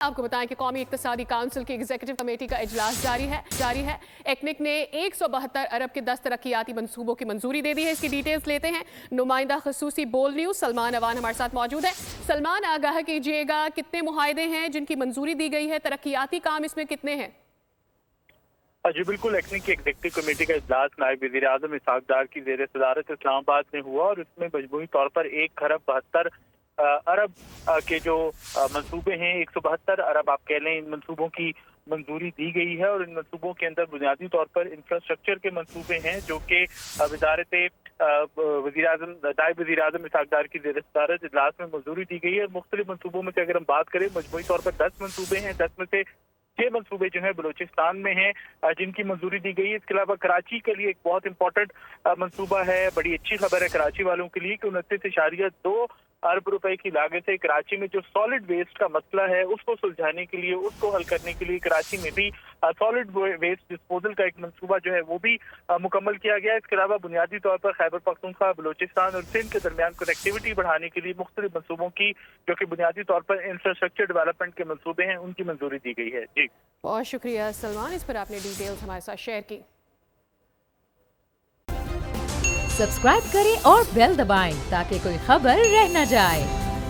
आपको बताएं कि कौमी इक्तिसादी काउंसिल की एग्जीक्यूटिव कमेटी का इजलास जारी है। एक्निक ने 172 अरब के 10 तरक्याती मंसूबों की मंजूरी दे दी है। इसकी डिटेल्स लेते हैं। नुमाइंदा खसूसी बोल न्यूज़ सलमान अवान हमारे साथ मौजूद है। सलमान, आगाह कीजिएगा, कितने मुआहदे हैं जिनकी मंजूरी दी गई है, तरक्याती काम इसमें कितने हैं? जी बिल्कुल, एक्निक की एग्जीक्यूटिव कमेटी का इजलास नायब वज़ीर आज़म इसहाक डार की ज़ेर सदारत इस्लामाबाद में हुआ और इसमें मजमूई तौर पर 1 खरब 72 अरब के जो मंसूबे हैं, 172 अरब आप कह लें, इन मंसूबों की मंजूरी दी गई है। और इन मंसूबों के अंदर बुनियादी तौर पर इंफ्रास्ट्रक्चर के मंसूबे हैं जो कि वजारत नायब वज़ीर आज़म इसहाक डार की ज़ेर सदारत इजलास में मंजूरी दी गई है। मुख्तलिफ मंसूबों में से अगर हम बात करें, मजमूई तौर पर 10 मंसूबे हैं। 10 में से 6 मंसूबे जो है बलूचिस्तान में हैं जिनकी मंजूरी दी गई है। इसके अलावा कराची के लिए एक बहुत इंपॉर्टेंट मंसूबा है। बड़ी अच्छी खबर है कराची वालों के लिए कि 29.2 अरब रुपए की लागत से कराची में जो सॉलिड वेस्ट का मसला है उसको सुलझाने के लिए, उसको हल करने के लिए कराची में भी सॉलिड वेस्ट डिस्पोजल का एक मंसूबा जो है वो भी मुकम्मल किया गया है। इसके अलावा बुनियादी तौर पर खैबर पख्तूनख्वा, बलूचिस्तान और सिंध के दरमियान कनेक्टिविटी बढ़ाने के लिए मुख्तलिफ मंसूबों की, जो कि बुनियादी तौर पर इंफ्रास्ट्रक्चर डेवलपमेंट के मंसूबे हैं, उनकी मंजूरी दी गई है। जी बहुत शुक्रिया सलमान, इस पर आपने डिटेल्स हमारे साथ शेयर की। सब्सक्राइब करें और बेल दबाएं ताकि कोई खबर रह न जाए।